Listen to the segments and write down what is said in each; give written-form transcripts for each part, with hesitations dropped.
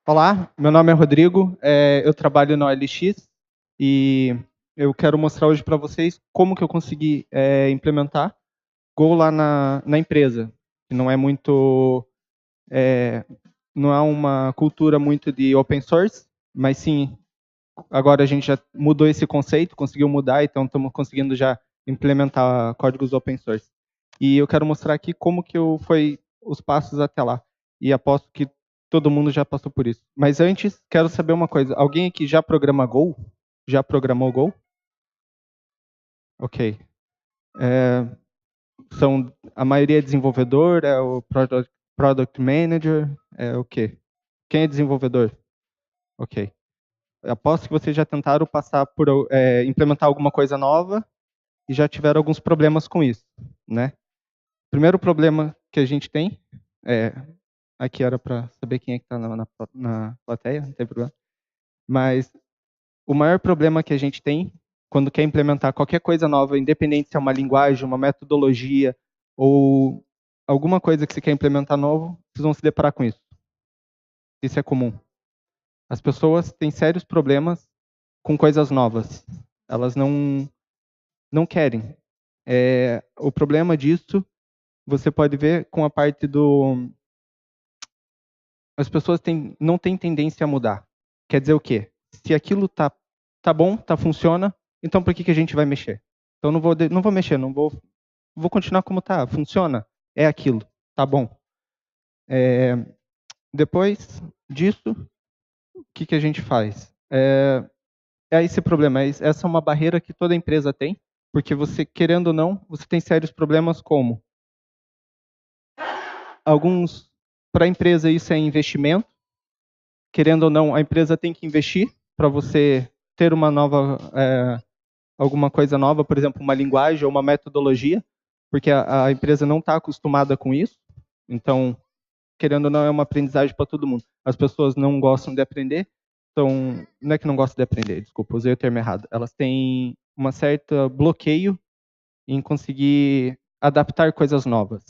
Olá, meu nome é Rodrigo, eu trabalho na OLX e eu quero mostrar hoje para vocês como que eu consegui implementar Go lá na empresa. Não é muito, não é uma cultura muito de open source, mas sim, agora a gente já mudou esse conceito, conseguiu mudar, então estamos conseguindo já implementar códigos open source. E eu quero mostrar aqui como que foi os passos até lá. E aposto que todo mundo já passou por isso. Mas antes, quero saber uma coisa. Alguém aqui já programa Go? Já programou Go? Ok. É, a maioria é desenvolvedor, é o product manager, é o quê? Quem é desenvolvedor? Ok. Eu aposto que vocês já tentaram passar por implementar alguma coisa nova e já tiveram alguns problemas com isso, né? O primeiro problema que a gente tem, é, aqui era para saber quem é que está na plateia, não tem problema, mas o maior problema que a gente tem quando quer implementar qualquer coisa nova, independente se é uma linguagem, uma metodologia ou alguma coisa que você quer implementar novo, vocês vão se deparar com isso. Isso é comum. As pessoas têm sérios problemas com coisas novas. Elas não querem. O problema disso, você pode ver com a parte do... As pessoas não têm tendência a mudar. Quer dizer o quê? Se aquilo tá bom, funciona, então por que a gente vai mexer? Então não vou mexer, vou continuar como tá, funciona, é aquilo, tá bom. Depois disso, o que a gente faz? É esse problema, essa é uma barreira que toda empresa tem, porque você, querendo ou não, você tem sérios problemas como alguns, para a empresa isso é investimento, querendo ou não, a empresa tem que investir para você ter uma nova, alguma coisa nova, por exemplo, uma linguagem ou uma metodologia, porque a empresa não está acostumada com isso. Então, querendo ou não, é uma aprendizagem para todo mundo. As pessoas não gostam de aprender, então, não é que não gostam de aprender, desculpa, usei o termo errado. Elas têm uma certa bloqueio em conseguir adaptar coisas novas,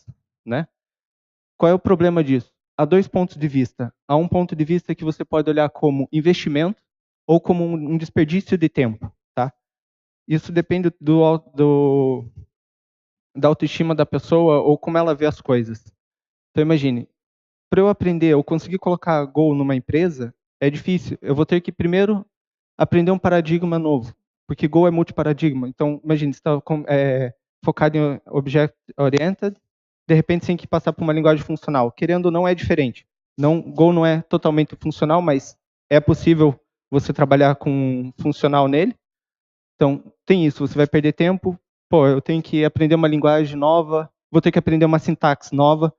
né? Qual é o problema disso? Há dois pontos de vista. Há um ponto de vista que você pode olhar como investimento ou como um desperdício de tempo, tá? Isso depende da autoestima da pessoa ou como ela vê as coisas. Então imagine, para eu aprender ou conseguir colocar Go numa empresa, é difícil. Eu vou ter que primeiro aprender um paradigma novo, porque Go é multiparadigma. Então imagine, você está focado em Object Oriented, de repente você tem que passar por uma linguagem funcional. Querendo ou não, é diferente. Go não é totalmente funcional, mas é possível você trabalhar com funcional nele. Então, tem isso, você vai perder tempo. Pô, eu tenho que aprender uma linguagem nova, vou ter que aprender uma sintaxe nova.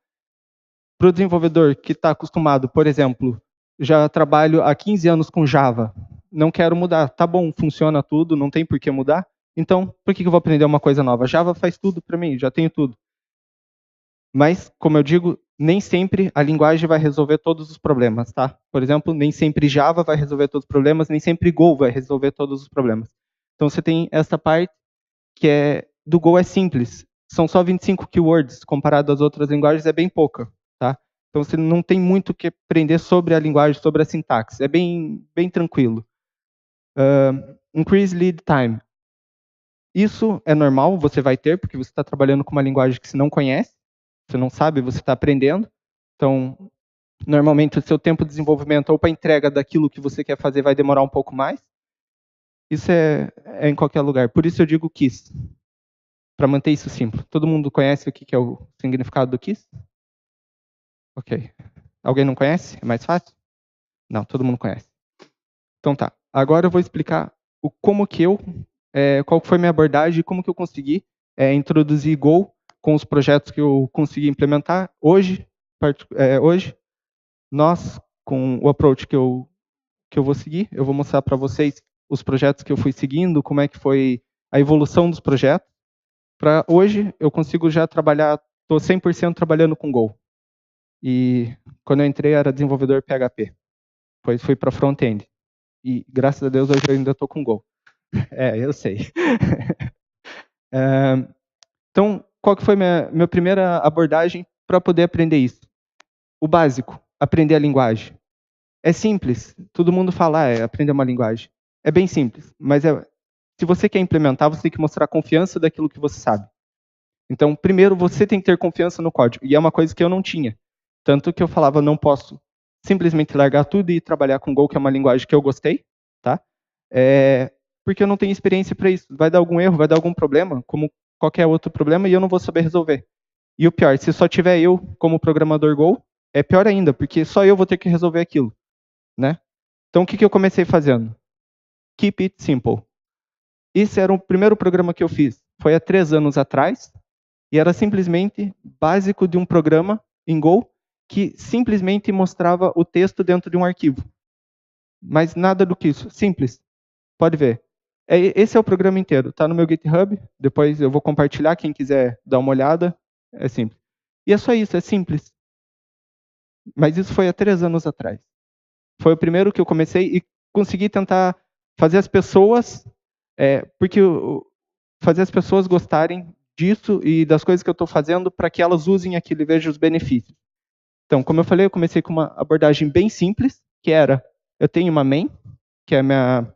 Para o desenvolvedor que está acostumado, por exemplo, já trabalho há 15 anos com Java, não quero mudar. Tá bom, funciona tudo, não tem por que mudar. Então, por que eu vou aprender uma coisa nova? Java faz tudo para mim, já tenho tudo. Mas, como eu digo, nem sempre a linguagem vai resolver todos os problemas, tá? Por exemplo, nem sempre Java vai resolver todos os problemas, nem sempre Go vai resolver todos os problemas. Então, você tem essa parte que do Go é simples. São só 25 keywords, comparado às outras linguagens, é bem pouca, tá? Então, você não tem muito o que aprender sobre a linguagem, sobre a sintaxe. É bem tranquilo. Increase lead time. Isso é normal, você vai ter, porque você está trabalhando com uma linguagem que você não conhece, você não sabe, você está aprendendo. Então, normalmente, o seu tempo de desenvolvimento ou para entrega daquilo que você quer fazer vai demorar um pouco mais. Isso é em qualquer lugar. Por isso eu digo KISS, para manter isso simples. Todo mundo conhece o que é o significado do KISS? Ok. Alguém não conhece? É mais fácil? Não, todo mundo conhece. Então tá. Agora eu vou explicar qual foi minha abordagem e como que eu consegui introduzir Go com os projetos que eu consegui implementar. Hoje, nós, com o approach que eu vou seguir, eu vou mostrar para vocês os projetos que eu fui seguindo, como é que foi a evolução dos projetos. Para hoje, eu consigo já trabalhar, estou 100% trabalhando com Go. E quando eu entrei, eu era desenvolvedor PHP. Depois fui para front-end. E graças a Deus, hoje eu ainda estou com Go. Eu sei. Então, qual que foi minha primeira abordagem para poder aprender isso? O básico, aprender a linguagem. É simples. Todo mundo fala, aprender uma linguagem. É bem simples, mas se você quer implementar, você tem que mostrar confiança daquilo que você sabe. Então, primeiro, você tem que ter confiança no código. E é uma coisa que eu não tinha. Tanto que eu falava, não posso simplesmente largar tudo e trabalhar com Go, que é uma linguagem que eu gostei, tá? Porque eu não tenho experiência para isso. Vai dar algum erro, vai dar algum problema, como qualquer outro problema, e eu não vou saber resolver. E o pior, se só tiver eu como programador Go, é pior ainda, porque só eu vou ter que resolver aquilo, né? Então, o que eu comecei fazendo? Keep it simple. Esse era o primeiro programa que eu fiz. Foi há 3 anos atrás, e era simplesmente básico de um programa em Go que simplesmente mostrava o texto dentro de um arquivo. Mas nada do que isso. Simples. Pode ver. Esse é o programa inteiro. Está no meu GitHub. Depois eu vou compartilhar. Quem quiser dar uma olhada. É simples. E é só isso. É simples. Mas isso foi há 3 anos atrás. Foi o primeiro que eu comecei e consegui tentar fazer as pessoas... porque fazer as pessoas gostarem disso e das coisas que eu estou fazendo para que elas usem aquilo e vejam os benefícios. Então, como eu falei, eu comecei com uma abordagem bem simples, que era, eu tenho uma main, que é a minha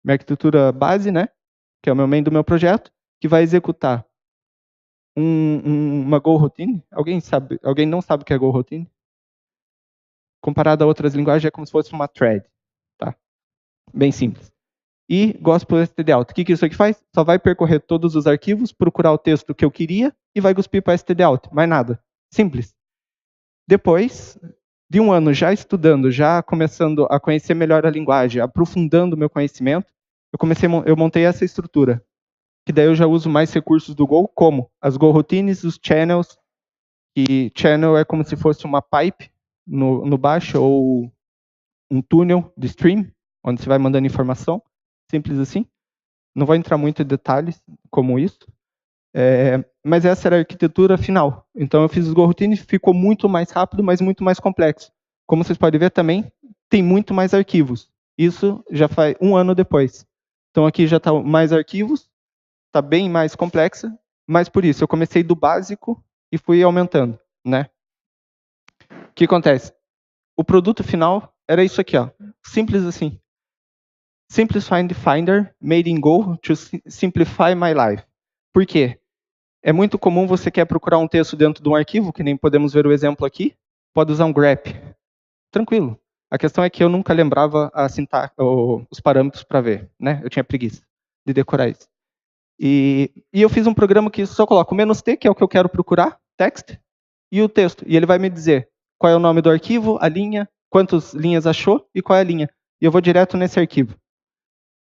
arquitetura base, né? Que é o meu main do meu projeto, que vai executar uma Go routine. Alguém não sabe o que é Go routine? Comparado a outras linguagens, é como se fosse uma thread, tá? Bem simples. E gospel stdout. O que isso aqui faz? Só vai percorrer todos os arquivos, procurar o texto que eu queria e vai cuspir para stdout. Mais nada. Simples. Depois de um ano já estudando, já começando a conhecer melhor a linguagem, aprofundando o meu conhecimento, eu montei essa estrutura. Que daí eu já uso mais recursos do Go, como as Go routines, os channels. E channel é como se fosse uma pipe no baixo ou um túnel de stream, onde você vai mandando informação. Simples assim. Não vou entrar muito em detalhes como isso. Mas essa era a arquitetura final. Então eu fiz os Go routines, ficou muito mais rápido, mas muito mais complexo. Como vocês podem ver também, tem muito mais arquivos. Isso já faz 1 ano depois. Então aqui já está mais arquivos, está bem mais complexa, mas por isso eu comecei do básico e fui aumentando, né? O que acontece? O produto final era isso aqui, ó. Simples assim. Simplifying the Finder made in Go to simplify my life. Por quê? É muito comum você quer procurar um texto dentro de um arquivo, que nem podemos ver o exemplo aqui, pode usar um grep. Tranquilo. A questão é que eu nunca lembrava os parâmetros para ver, né? Eu tinha preguiça de decorar isso. E eu fiz um programa que só coloca o "-t", que é o que eu quero procurar, text, e o texto. E ele vai me dizer qual é o nome do arquivo, a linha, quantas linhas achou e qual é a linha. E eu vou direto nesse arquivo.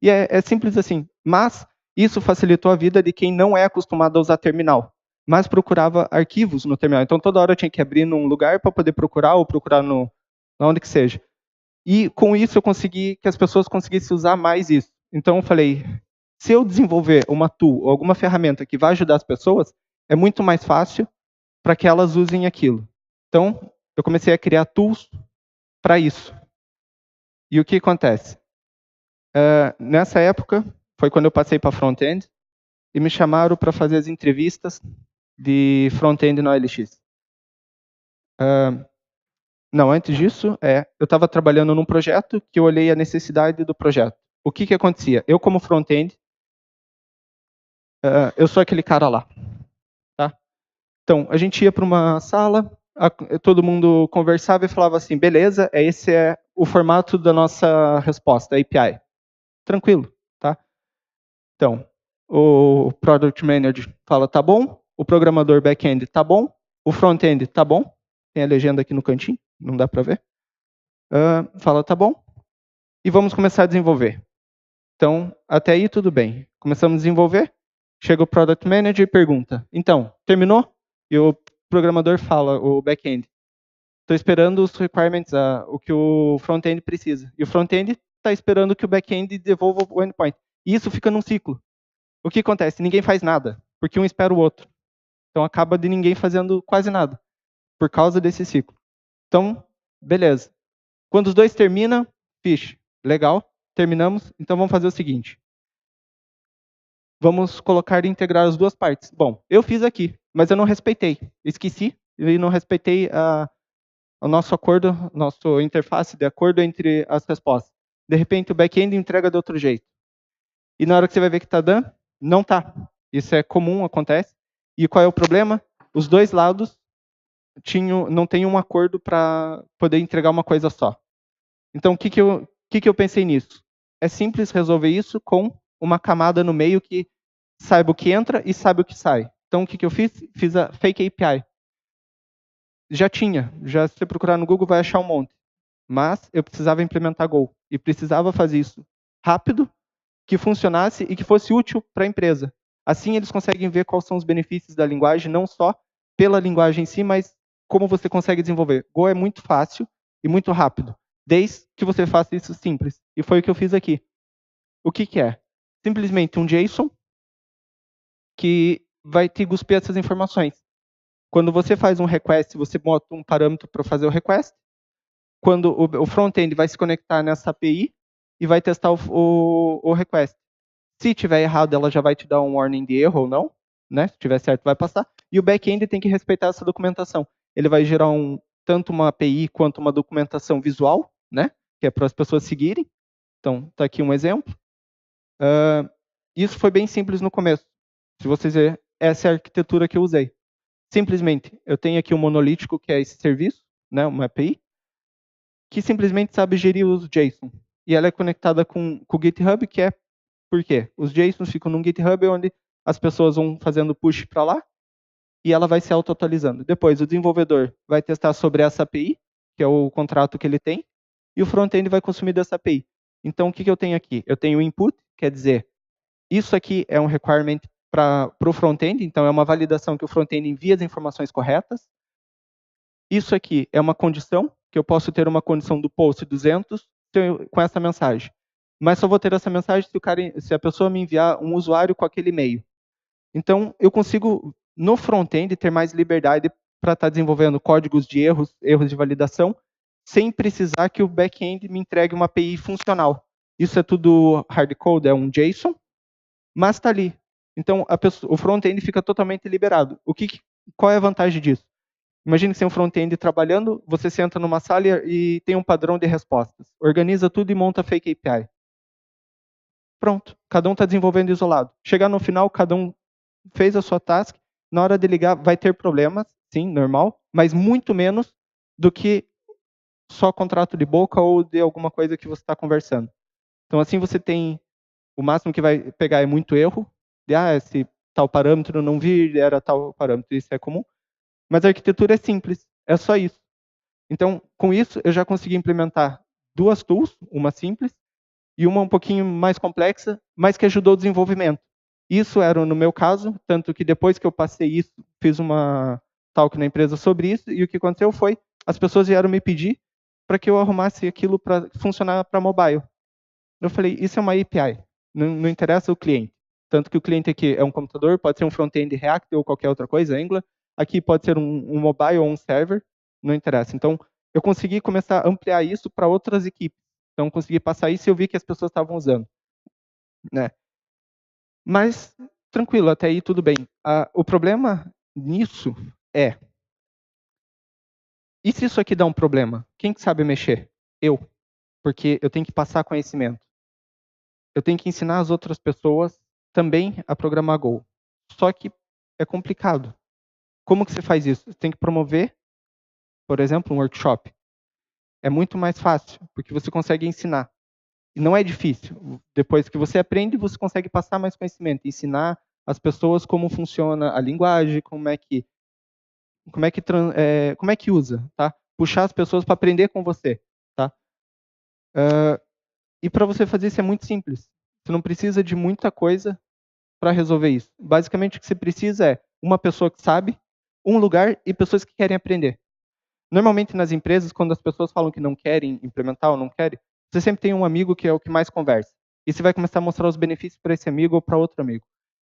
E é simples assim. Mas isso facilitou a vida de quem não é acostumado a usar terminal, mas procurava arquivos no terminal. Então toda hora eu tinha que abrir num lugar para poder procurar ou procurar onde que seja. E com isso eu consegui que as pessoas conseguissem usar mais isso. Então eu falei, se eu desenvolver uma tool ou alguma ferramenta que vai ajudar as pessoas, é muito mais fácil para que elas usem aquilo. Então eu comecei a criar tools para isso. E o que acontece? Nessa época, foi quando eu passei para front-end, e me chamaram para fazer as entrevistas de front-end na OLX. Não, antes disso, eu estava trabalhando num projeto que eu olhei a necessidade do projeto. O que acontecia? Eu, como front-end, eu sou aquele cara lá. Tá? Então, a gente ia para uma sala, todo mundo conversava e falava assim, beleza, esse é o formato da nossa resposta, API. Tranquilo, tá? Então, o Product Manager fala, tá bom. O programador back-end, tá bom. O front-end, tá bom. Tem a legenda aqui no cantinho, não dá para ver. Fala, tá bom. E vamos começar a desenvolver. Então, até aí tudo bem. Começamos a desenvolver. Chega o Product Manager e pergunta, então, terminou? E o programador fala, o back-end, estou esperando os requirements, o que o front-end precisa. E o front-end está esperando que o back-end devolva o endpoint. E isso fica num ciclo. O que acontece? Ninguém faz nada, porque um espera o outro. Então acaba de ninguém fazendo quase nada, por causa desse ciclo. Então, beleza. Quando os dois terminam, legal, terminamos, então vamos fazer o seguinte. Vamos colocar e integrar as duas partes. Bom, eu fiz aqui, mas eu não respeitei. Esqueci e não respeitei o nosso acordo, nosso interface de acordo entre as respostas. De repente, o back-end entrega de outro jeito. E na hora que você vai ver que está dando, não está. Isso é comum, acontece. E qual é o problema? Os dois lados não têm um acordo para poder entregar uma coisa só. Então, o que eu pensei nisso? É simples resolver isso com uma camada no meio que saiba o que entra e saiba o que sai. Então, o que eu fiz? Fiz a Fake API. Já se você procurar no Google vai achar um monte. Mas eu precisava implementar Go. E precisava fazer isso rápido, que funcionasse e que fosse útil para a empresa. Assim, eles conseguem ver quais são os benefícios da linguagem, não só pela linguagem em si, mas como você consegue desenvolver. Go é muito fácil e muito rápido, desde que você faça isso simples. E foi o que eu fiz aqui. O que é? Simplesmente um JSON que vai te cuspir essas informações. Quando você faz um request, você bota um parâmetro para fazer o request. Quando o front-end vai se conectar nessa API e vai testar o request. Se tiver errado, ela já vai te dar um warning de erro ou não, né? Se tiver certo, vai passar. E o back-end tem que respeitar essa documentação. Ele vai gerar tanto uma API quanto uma documentação visual, né? Que é para as pessoas seguirem. Então, está aqui um exemplo. Isso foi bem simples no começo. Se vocês verem, essa é a arquitetura que eu usei. Simplesmente, eu tenho aqui um monolítico, que é esse serviço, né? Uma API, que simplesmente sabe gerir os JSON. E ela é conectada com o GitHub, que é por quê? Os JSONs ficam num GitHub onde as pessoas vão fazendo push para lá e ela vai se auto-atualizando. Depois, o desenvolvedor vai testar sobre essa API, que é o contrato que ele tem, e o front-end vai consumir dessa API. Então, o que eu tenho aqui? Eu tenho o input, quer dizer, isso aqui é um requirement para o front-end, então é uma validação que o front-end envia as informações corretas. Isso aqui é uma condição, que eu posso ter uma condição do post 200 com essa mensagem. Mas só vou ter essa mensagem se a pessoa me enviar um usuário com aquele e-mail. Então, eu consigo, no front-end, ter mais liberdade para estar desenvolvendo códigos de erros de validação, sem precisar que o back-end me entregue uma API funcional. Isso é tudo hardcode, é um JSON, mas está ali. Então, o front-end fica totalmente liberado. Qual é a vantagem disso? Imagine que você tem um front-end trabalhando, você senta numa sala e tem um padrão de respostas. Organiza tudo e monta a fake API. Pronto, cada um está desenvolvendo isolado. Chegar no final, cada um fez a sua task, na hora de ligar vai ter problemas, sim, normal, mas muito menos do que só contrato de boca ou de alguma coisa que você está conversando. Então assim você tem, o máximo que vai pegar é muito erro, de esse tal parâmetro não vi, era tal parâmetro, isso é comum, mas a arquitetura é simples, é só isso. Então, com isso, eu já consegui implementar duas tools, uma simples e uma um pouquinho mais complexa, mas que ajudou o desenvolvimento. Isso era no meu caso, tanto que depois que eu passei isso, fiz uma talk na empresa sobre isso, e o que aconteceu foi, as pessoas vieram me pedir para que eu arrumasse aquilo para funcionar para mobile. Eu falei, isso é uma API, não interessa o cliente. Tanto que o cliente aqui é um computador, pode ser um front-end React ou qualquer outra coisa, Angular. Aqui pode ser um mobile ou um server, não interessa. Então, eu consegui começar a ampliar isso para outras equipes. Então, consegui passar isso e eu vi que as pessoas estavam usando, né? Mas, tranquilo, até aí tudo bem. O problema nisso é, e se isso aqui dá um problema? Quem que sabe mexer? Eu. Porque eu tenho que passar conhecimento. Eu tenho que ensinar as outras pessoas também a programar Go. Só que é complicado. Como que você faz isso? Você tem que promover, por exemplo, um workshop. É muito mais fácil, porque você consegue ensinar. E não é difícil. Depois que você aprende, você consegue passar mais conhecimento, ensinar as pessoas como funciona a linguagem, como é que usa, tá? Puxar as pessoas para aprender com você, tá? E para você fazer isso é muito simples. Você não precisa de muita coisa para resolver isso. Basicamente, o que você precisa é uma pessoa que sabe, um lugar e pessoas que querem aprender. Normalmente, nas empresas, quando as pessoas falam que não querem implementar ou não querem, você sempre tem um amigo que é o que mais conversa. E você vai começar a mostrar os benefícios para esse amigo ou para outro amigo.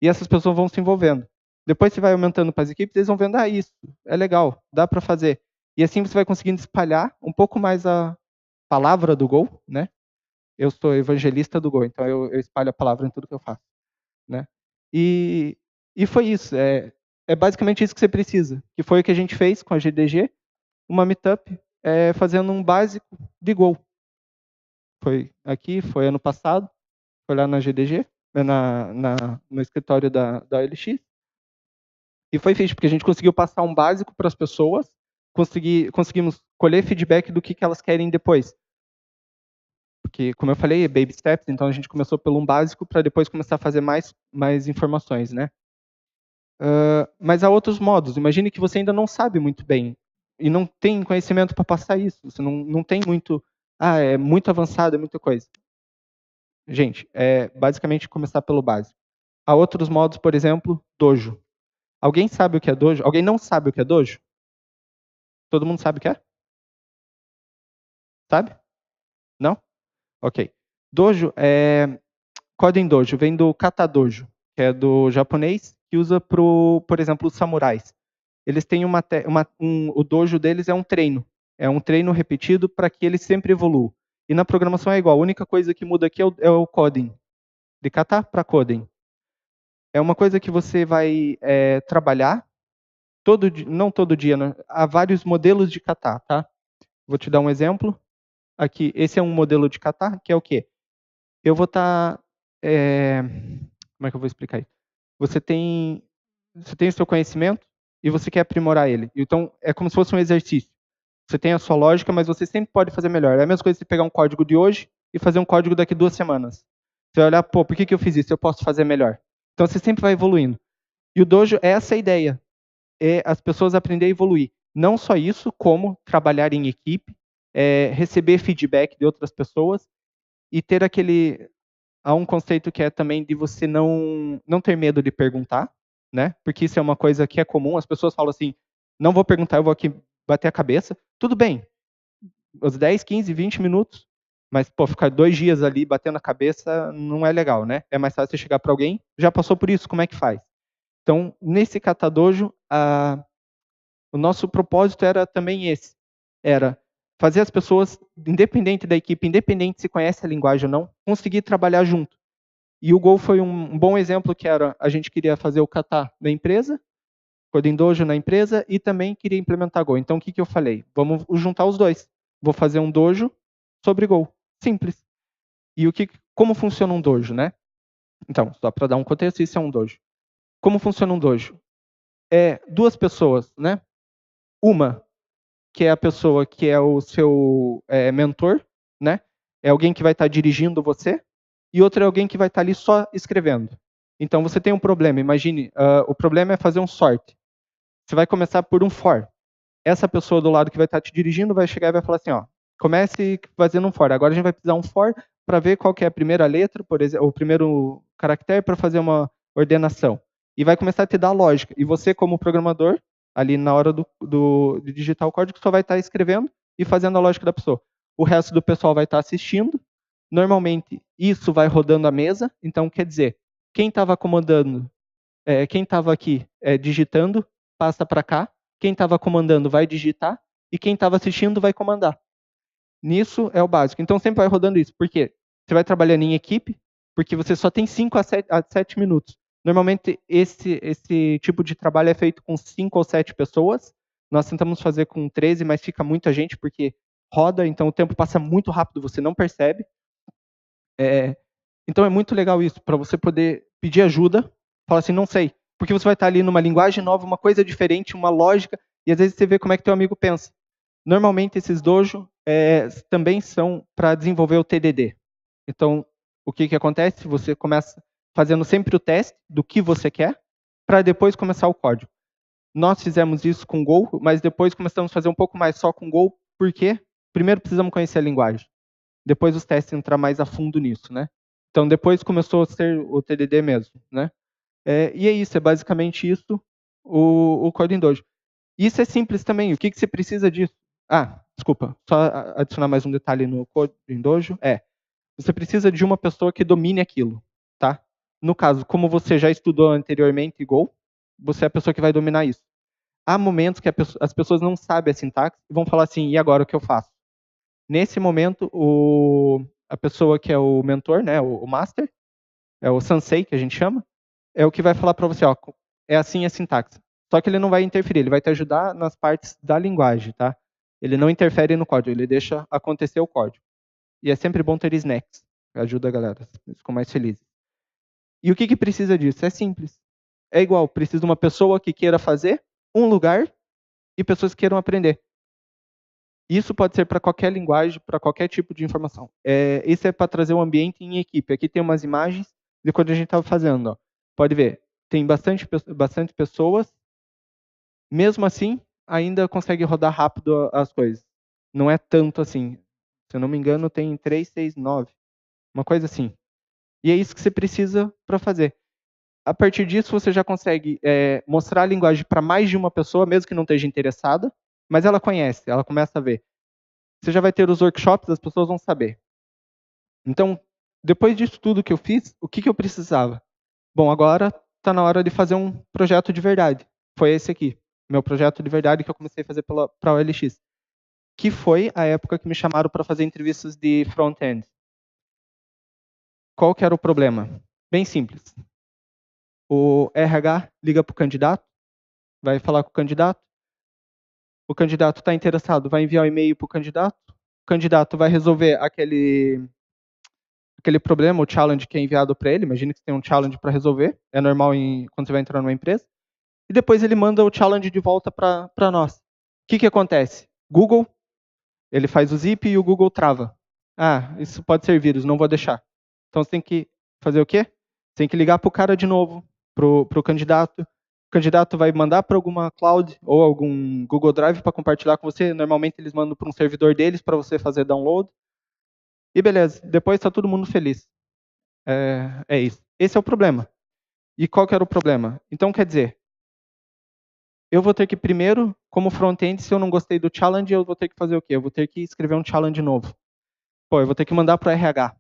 E essas pessoas vão se envolvendo. Depois você vai aumentando para as equipes, eles vão vendo, isso é legal, dá para fazer. E assim você vai conseguindo espalhar um pouco mais a palavra do Go, né? Eu sou evangelista do Go, então eu espalho a palavra em tudo que eu faço, né? E foi isso. É basicamente isso que você precisa. Que foi o que a gente fez com a GDG, uma meetup. fazendo um básico de Go. Foi ano passado, foi lá na GDG, no escritório da OLX, e foi fixe, porque a gente conseguiu passar um básico para as pessoas, conseguimos colher feedback do que elas querem depois. Porque, como eu falei, é baby steps, então a gente começou pelo um básico para depois começar a fazer mais informações, né? Mas há outros modos. Imagine que você ainda não sabe muito bem e não tem conhecimento para passar isso. Você não tem muito. É muito avançado, é muita coisa. Gente, basicamente começar pelo básico. Há outros modos, por exemplo, Dojo. Alguém sabe o que é Dojo? Alguém não sabe o que é Dojo? Todo mundo sabe o que é? Sabe? Não? Ok. Dojo Koden Dojo, vem do Kata Dojo, que é do japonês, que usa por exemplo, os samurais. Eles têm o dojo deles é um treino. É um treino repetido para que ele sempre evolua. E na programação é igual. A única coisa que muda aqui é o coding. De kata para coding. É uma coisa que você vai trabalhar não todo dia, né? Há vários modelos de kata, tá? Vou te dar um exemplo. Aqui, esse é um modelo de kata, que é o quê? Eu vou estar... como é que eu vou explicar isso? Você tem o seu conhecimento e você quer aprimorar ele. Então, é como se fosse um exercício. Você tem a sua lógica, mas você sempre pode fazer melhor. É a mesma coisa você pegar um código de hoje e fazer um código daqui 2 semanas. Você vai olhar, pô, por que eu fiz isso? Eu posso fazer melhor. Então, você sempre vai evoluindo. E o Dojo é essa a ideia. É as pessoas aprenderem a evoluir. Não só isso, como trabalhar em equipe, receber feedback de outras pessoas e ter há um conceito que é também de você não ter medo de perguntar, né? Porque isso é uma coisa que é comum. As pessoas falam assim, não vou perguntar, eu vou aqui bater a cabeça. Tudo bem, os 10, 15, 20 minutos, mas, pô, ficar 2 dias ali batendo a cabeça não é legal, né? É mais fácil você chegar para alguém, já passou por isso, como é que faz? Então, nesse Katadojo, o nosso propósito era também esse. Era fazer as pessoas, independente da equipe, independente se conhece a linguagem ou não, conseguir trabalhar junto. E o Go foi um bom exemplo, que era, a gente queria fazer o kata na empresa, Koden Dojo na empresa, e também queria implementar Go. Então, o que eu falei? Vamos juntar os dois. Vou fazer um dojo sobre Go. Simples. E como funciona um dojo, né? Então, só para dar um contexto, isso é um dojo. Como funciona um dojo? É 2 pessoas, né? Uma, que é a pessoa que é o seu mentor, né? É alguém que vai estar dirigindo você, e outra é alguém que vai estar ali só escrevendo. Então, você tem um problema, imagine, o problema é fazer um sort. Você vai começar por um for. Essa pessoa do lado que vai estar te dirigindo vai chegar e vai falar assim, ó, comece fazendo um for. Agora a gente vai precisar um for para ver qual que é a primeira letra, por exemplo, o primeiro caractere para fazer uma ordenação. E vai começar a te dar lógica. E você, como programador, ali na hora de digitar o código, só vai estar escrevendo e fazendo a lógica da pessoa. O resto do pessoal vai estar assistindo. Normalmente, isso vai rodando a mesa. Então, quer dizer, quem estava comandando, quem estava aqui digitando, passa para cá. Quem estava comandando vai digitar. E quem estava assistindo vai comandar. Nisso é o básico. Então, sempre vai rodando isso. Por quê? Você vai trabalhando em equipe, porque você só tem 5 a 7 minutos. Normalmente, esse tipo de trabalho é feito com 5 ou 7 pessoas. Nós tentamos fazer com 13, mas fica muita gente, porque roda, então o tempo passa muito rápido, você não percebe. Então é muito legal isso, para você poder pedir ajuda, falar assim, não sei. Porque você vai estar ali numa linguagem nova, uma coisa diferente, uma lógica, e às vezes você vê como é que teu amigo pensa. Normalmente esses dojo também são para desenvolver o TDD. Então, o que acontece? Você começa fazendo sempre o teste do que você quer, para depois começar o código. Nós fizemos isso com Go, mas depois começamos a fazer um pouco mais só com Go, porque primeiro precisamos conhecer a linguagem. Depois os testes entrar mais a fundo nisso, né? Então depois começou a ser o TDD mesmo, né? E é isso, é basicamente isso o Coding Dojo. Isso é simples também. O que você precisa disso? Desculpa, só adicionar mais um detalhe no Coding Dojo. Você precisa de uma pessoa que domine aquilo, tá? No caso, como você já estudou anteriormente Go, você é a pessoa que vai dominar isso. Há momentos que as pessoas não sabem a sintaxe e vão falar assim, e agora o que eu faço? Nesse momento, a pessoa que é o mentor, né, o master, é o sensei que a gente chama, é o que vai falar para você, ó, é assim a sintaxe. Só que ele não vai interferir, ele vai te ajudar nas partes da linguagem, tá? Ele não interfere no código, ele deixa acontecer o código. E é sempre bom ter snacks, ajuda a galera, eles ficam mais felizes. E o que precisa disso? É simples. É igual, precisa de uma pessoa que queira fazer, um lugar e pessoas que queiram aprender. Isso pode ser para qualquer linguagem, para qualquer tipo de informação. Isso é para trazer um ambiente em equipe. Aqui tem umas imagens de quando a gente estava fazendo. Ó. Pode ver, tem bastante pessoas. Mesmo assim, ainda consegue rodar rápido as coisas. Não é tanto assim. Se eu não me engano, tem 3, 6, 9. Uma coisa assim. E é isso que você precisa para fazer. A partir disso, você já consegue mostrar a linguagem para mais de uma pessoa, mesmo que não esteja interessada, mas ela conhece, ela começa a ver. Você já vai ter os workshops, as pessoas vão saber. Então, depois disso tudo que eu fiz, o que eu precisava? Bom, agora está na hora de fazer um projeto de verdade. Foi esse aqui, meu projeto de verdade que eu comecei a fazer para a OLX, que foi a época que me chamaram para fazer entrevistas de front-end. Qual que era o problema? Bem simples. O RH liga para o candidato, vai falar com o candidato está interessado, vai enviar um e-mail para o candidato vai resolver aquele problema, o challenge que é enviado para ele. Imagina que você tem um challenge para resolver, é normal quando você vai entrar numa empresa. E depois ele manda o challenge de volta para nós. O que acontece? Google, ele faz o zip e o Google trava. Ah, isso pode ser vírus, não vou deixar. Então você tem que fazer o quê? Você tem que ligar para o cara de novo, para o candidato. O candidato vai mandar para alguma cloud ou algum Google Drive para compartilhar com você. Normalmente eles mandam para um servidor deles para você fazer download. E beleza, depois está todo mundo feliz. É isso. Esse é o problema. E qual que era o problema? Então, quer dizer, eu vou ter que primeiro, como front-end, se eu não gostei do challenge, eu vou ter que fazer o quê? Eu vou ter que escrever um challenge novo. Pô, eu vou ter que mandar para o RH.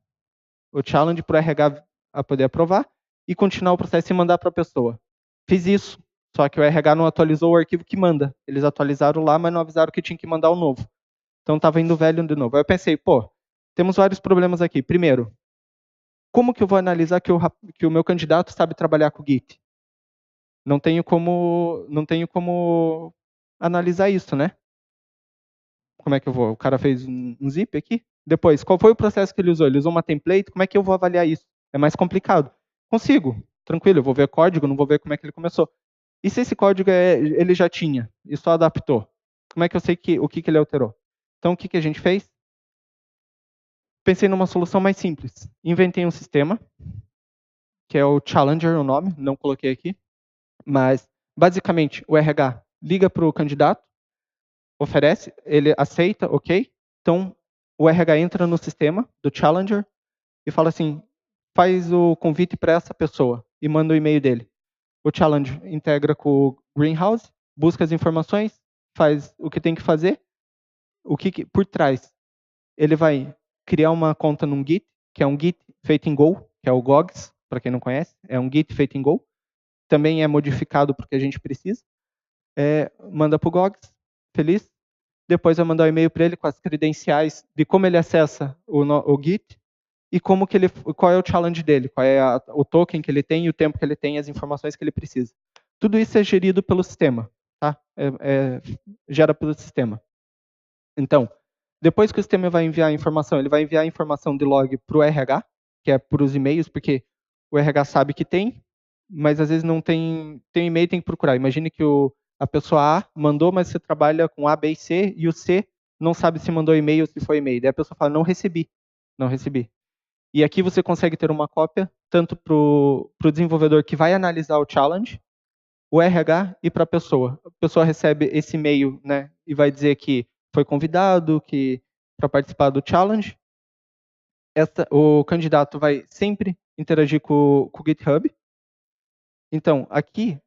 O challenge para o RH a poder aprovar e continuar o processo e mandar para a pessoa. Fiz isso, só que o RH não atualizou o arquivo que manda. Eles atualizaram lá, mas não avisaram que tinha que mandar o novo. Então estava indo velho de novo. Aí eu pensei, pô, temos vários problemas aqui. Primeiro, como que eu vou analisar que o meu candidato sabe trabalhar com o Git? Não tenho como analisar isso, né? Como é que eu vou? O cara fez um zip aqui? Depois, qual foi o processo que ele usou? Ele usou uma template? Como é que eu vou avaliar isso? É mais complicado. Consigo, tranquilo, eu vou ver código, não vou ver como é que ele começou. E se esse código ele já tinha e só adaptou? Como é que eu sei o que ele alterou? Então, o que a gente fez? Pensei numa solução mais simples. Inventei um sistema, que é o Challenger, o nome, não coloquei aqui. Mas, basicamente, o RH liga para o candidato, oferece, ele aceita, ok? Então, o RH entra no sistema do Challenger e fala assim, faz o convite para essa pessoa e manda o e-mail dele. O Challenger integra com o Greenhouse, busca as informações, faz o que tem que fazer, por trás. Ele vai criar uma conta num Git, que é um Git feito em Go, que é o Gogs, para quem não conhece, é um Git feito em Go. Também é modificado porque a gente precisa. Manda para o Gogs, feliz. Depois vai mandar um e-mail para ele com as credenciais de como ele acessa o Git e qual é o challenge dele, qual é o token que ele tem, o tempo que ele tem, as informações que ele precisa. Tudo isso é gerido pelo sistema, tá? Gera pelo sistema. Então, depois que o sistema vai enviar a informação, ele vai enviar a informação de log para o RH, que é por os e-mails, porque o RH sabe que tem, mas às vezes não tem e-mail, tem que procurar. Imagine que a pessoa A mandou, mas você trabalha com A, B e C, e o C não sabe se mandou e-mail ou se foi e-mail. Daí a pessoa fala, não recebi. E aqui você consegue ter uma cópia, tanto para o desenvolvedor que vai analisar o challenge, o RH e para a pessoa. A pessoa recebe esse e-mail, né, e vai dizer que foi convidado para participar do challenge. O candidato vai sempre interagir com o GitHub. Então, aqui,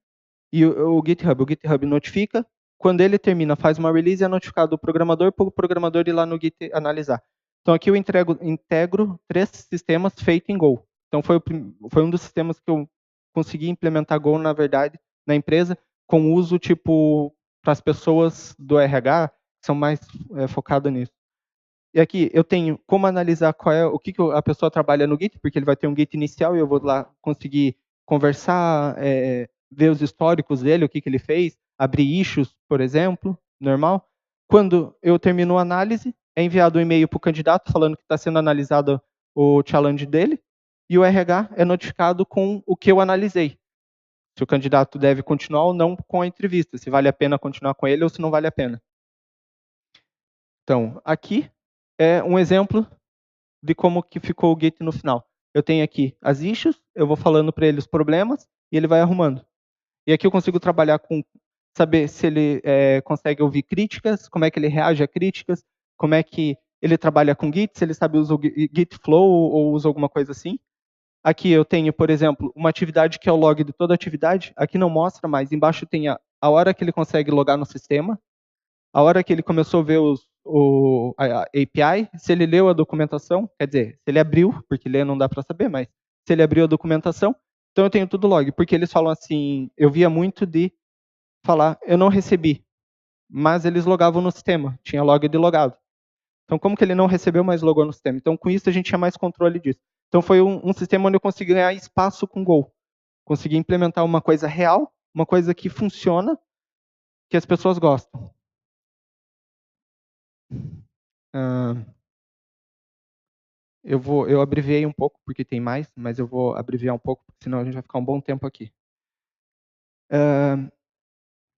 e o GitHub notifica. Quando ele termina, faz uma release e é notificado o programador para o programador ir lá no Git analisar. Então, aqui eu integro 3 sistemas feitos em Go. Então, foi um dos sistemas que eu consegui implementar Go, na verdade, na empresa, com uso, tipo, para as pessoas do RH, que são mais focadas nisso. E aqui eu tenho como analisar o que a pessoa trabalha no Git, porque ele vai ter um Git inicial e eu vou lá conseguir conversar, ver os históricos dele, o que ele fez, abrir issues, por exemplo, normal. Quando eu termino a análise, é enviado um e-mail para o candidato falando que está sendo analisado o challenge dele, e o RH é notificado com o que eu analisei. Se o candidato deve continuar ou não com a entrevista, se vale a pena continuar com ele ou se não vale a pena. Então, aqui é um exemplo de como que ficou o Git no final. Eu tenho aqui as issues, eu vou falando para ele os problemas e ele vai arrumando. E aqui eu consigo trabalhar com saber se ele consegue ouvir críticas, como é que ele reage a críticas, como é que ele trabalha com Git, se ele sabe usar o Git Flow ou usa alguma coisa assim. Aqui eu tenho, por exemplo, uma atividade que é o log de toda atividade. Aqui não mostra, mas embaixo tem a hora que ele consegue logar no sistema, a hora que ele começou a ver a API, se ele leu a documentação, quer dizer, se ele abriu, porque ler não dá para saber, mas se ele abriu a documentação, então eu tenho tudo log, porque eles falam assim, eu via muito de falar, eu não recebi, mas eles logavam no sistema, tinha log de logado. Então, como que ele não recebeu, mas logou no sistema? Então, com isso, a gente tinha mais controle disso. Então, foi um sistema onde eu consegui ganhar espaço com Go. Consegui implementar uma coisa real, uma coisa que funciona, que as pessoas gostam. Eu abreviei um pouco, porque tem mais, mas eu vou abreviar um pouco, senão a gente vai ficar um bom tempo aqui.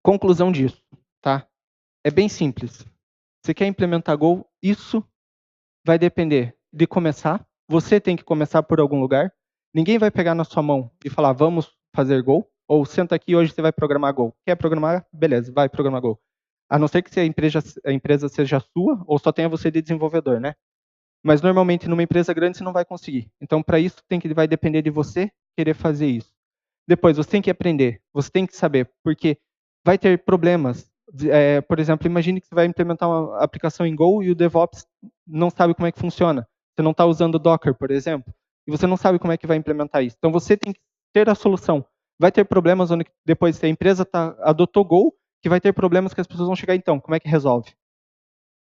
Conclusão disso, tá? É bem simples. Você quer implementar Go, isso vai depender de começar. Você tem que começar por algum lugar. Ninguém vai pegar na sua mão e falar, vamos fazer Go, ou senta aqui, hoje você vai programar Go. Quer programar? Beleza, vai programar Go. A não ser que a empresa seja sua, ou só tenha você de desenvolvedor, né? Mas normalmente numa empresa grande você não vai conseguir. Então, para isso, vai depender de você querer fazer isso. Depois, você tem que aprender, você tem que saber, porque vai ter problemas. Por exemplo, imagine que você vai implementar uma aplicação em Go e o DevOps não sabe como é que funciona. Você não está usando Docker, por exemplo, e você não sabe como é que vai implementar isso. Então, você tem que ter a solução. Vai ter problemas onde depois, se a empresa adotou Go, que vai ter problemas que as pessoas vão chegar, então, como é que resolve?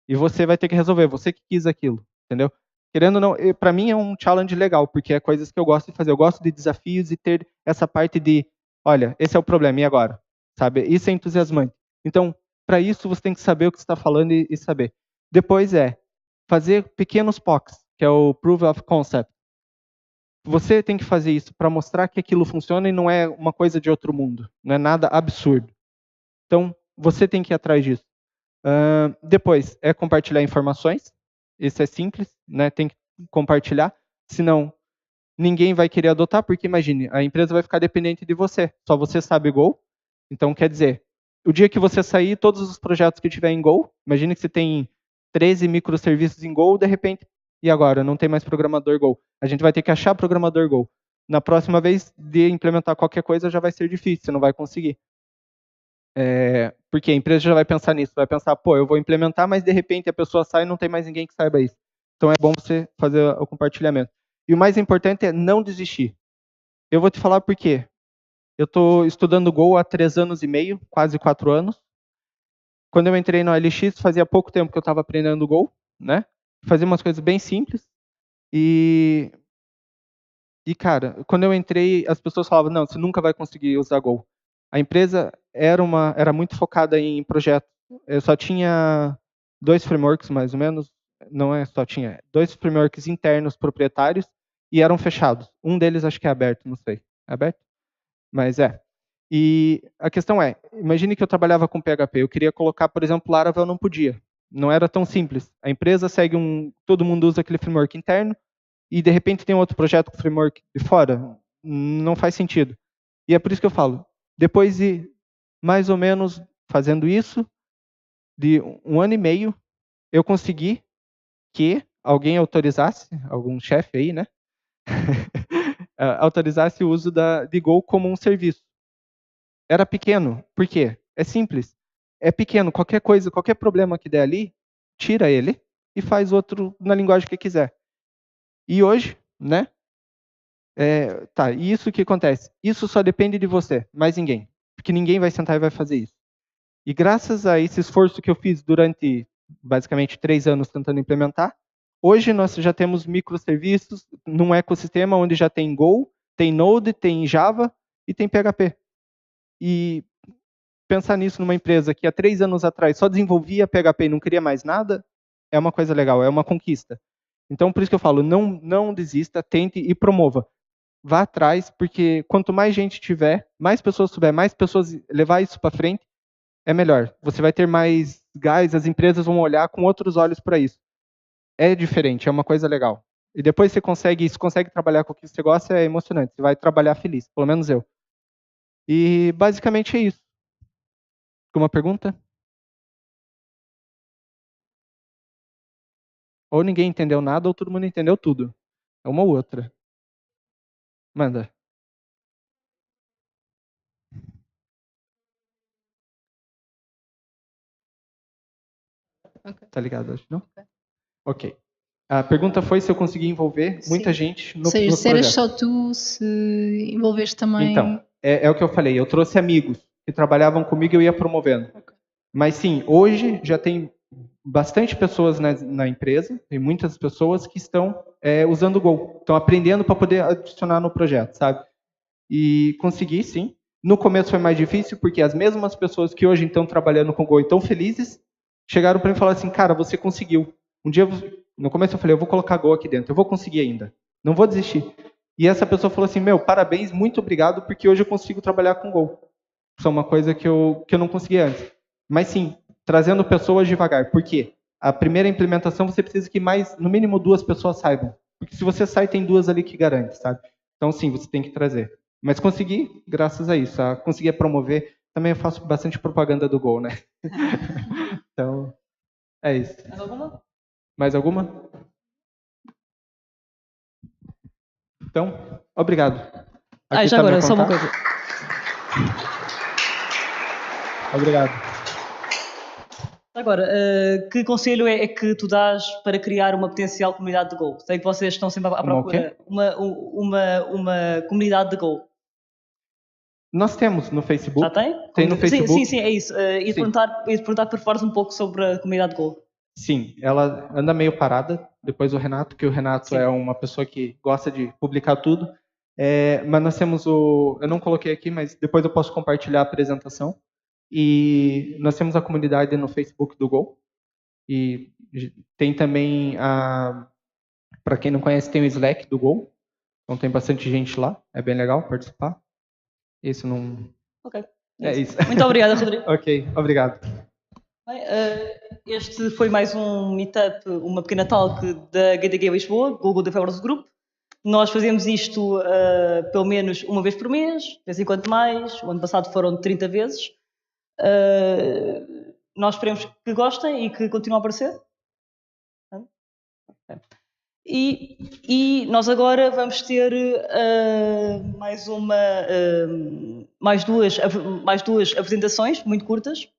E você vai ter que resolver, você que quis aquilo, entendeu? Querendo ou não, para mim é um challenge legal, porque é coisas que eu gosto de fazer. Eu gosto de desafios e ter essa parte de, olha, esse é o problema, e agora? Sabe? Isso é entusiasmante. Então, para isso, você tem que saber o que você está falando e saber. Depois fazer pequenos POCs, que é o Proof of Concept. Você tem que fazer isso para mostrar que aquilo funciona e não é uma coisa de outro mundo. Não é nada absurdo. Então, você tem que ir atrás disso. Depois é compartilhar informações. Isso é simples, né? Tem que compartilhar. Senão, ninguém vai querer adotar, porque imagine, a empresa vai ficar dependente de você. Só você sabe Go. Então, quer dizer, o dia que você sair, todos os projetos que tiver em Go, imagine que você tem 13 microserviços em Go, de repente, e agora? Não tem mais programador Go. A gente vai ter que achar programador Go. Na próxima vez de implementar qualquer coisa, já vai ser difícil, você não vai conseguir. Porque a empresa já vai pensar nisso, vai pensar, pô, eu vou implementar, mas de repente a pessoa sai e não tem mais ninguém que saiba isso. Então é bom você fazer o compartilhamento. E o mais importante é não desistir. Eu vou te falar por quê. Eu estou estudando Go há 3 anos e meio, quase 4 anos. Quando eu entrei no LX, fazia pouco tempo que eu estava aprendendo Go, né? Fazia umas coisas bem simples. E, cara, quando eu entrei, as pessoas falavam, não, você nunca vai conseguir usar Go. A empresa era muito focada em projetos. Eu só tinha 2 frameworks, mais ou menos. Não é só tinha. 2 frameworks internos proprietários e eram fechados. Um deles acho que é aberto, não sei. É aberto? Mas é. E a questão é, imagine que eu trabalhava com PHP. Eu queria colocar, por exemplo, Laravel, não podia. Não era tão simples. A empresa segue todo mundo usa aquele framework interno e de repente tem outro projeto com framework de fora. Não faz sentido. E é por isso que eu falo, depois de mais ou menos fazendo isso, de 1 ano e meio, eu consegui que alguém autorizasse, algum chefe aí, né? Autorizasse o uso de Go como um serviço. Era pequeno. Por quê? É simples. É pequeno. Qualquer coisa, qualquer problema que der ali, tira ele e faz outro na linguagem que quiser. E hoje, né? E isso que acontece? Isso só depende de você, mais ninguém. Porque ninguém vai sentar e vai fazer isso. E graças a esse esforço que eu fiz durante, basicamente, 3 anos tentando implementar, hoje nós já temos microserviços num ecossistema onde já tem Go, tem Node, tem Java e tem PHP. E pensar nisso numa empresa que há 3 anos atrás só desenvolvia PHP e não queria mais nada, é uma coisa legal, é uma conquista. Então, por isso que eu falo, não desista, tente e promova. Vá atrás, porque quanto mais gente tiver, mais pessoas tiver, mais pessoas levar isso para frente, é melhor. Você vai ter mais gás, as empresas vão olhar com outros olhos para isso. É diferente, é uma coisa legal. E depois você consegue trabalhar com o que você gosta, é emocionante. Você vai trabalhar feliz, pelo menos eu. E basicamente é isso. Alguma pergunta? Ou ninguém entendeu nada, ou todo mundo entendeu tudo. É uma ou outra. Manda. Tá ligado hoje, não? Ok. A pergunta foi se eu consegui envolver muita gente Ou seja, nos se eras projetos. só tu, se envolveste também. Então, é o que eu falei. Eu trouxe amigos que trabalhavam comigo e eu ia promovendo. Mas sim, hoje já tem bastante pessoas na empresa, tem muitas pessoas que estão usando o Go, estão aprendendo para poder adicionar no projeto, sabe? E consegui, sim. No começo foi mais difícil, porque as mesmas pessoas que hoje estão trabalhando com o Go e estão felizes, chegaram para mim e falaram assim, cara, você conseguiu. Um dia, no começo eu falei, eu vou colocar Go aqui dentro, eu vou conseguir ainda, não vou desistir. E essa pessoa falou assim, meu, parabéns, muito obrigado, porque hoje eu consigo trabalhar com Go. Isso é uma coisa que eu não conseguia antes. Mas sim, trazendo pessoas devagar. Por quê? A primeira implementação você precisa que mais, no mínimo 2 pessoas saibam. Porque se você sai, tem 2 ali que garante, sabe? Então sim, você tem que trazer. Mas consegui, graças a isso, consegui promover. Também eu faço bastante propaganda do Gol, né? Então, é isso. Mais alguma? Mais alguma? Então, obrigado. Aqui Já tá agora, meu só uma contato. coisa. Obrigado. Agora, que conselho é que tu dás para criar uma potencial comunidade de Go? Sei que vocês estão sempre à Uma o procura. quê? Uma comunidade de Go. Nós temos no Facebook. Já tem? Tem no Facebook. Sim, é isso. E perguntar por fora um pouco sobre a comunidade de Go. Sim, ela anda meio parada, depois o Renato, que o Renato Sim. é uma pessoa que gosta de publicar tudo. Mas nós temos eu não coloquei aqui, mas depois eu posso compartilhar a apresentação. E nós temos a comunidade no Facebook do Go. E tem também para quem não conhece, tem o Slack do Go. Então tem bastante gente lá, é bem legal participar. Isso não. Ok. É isso. Muito obrigada, Rodrigo. Ok, obrigado. Bem, este foi mais um meetup, uma pequena talk da GDG Lisboa, Google Developers Group. Nós fazemos isto pelo menos uma vez por mês, de vez em quando mais. O ano passado foram 30 vezes. Nós esperemos que gostem e que continuem a aparecer. E nós agora vamos ter mais duas apresentações muito curtas.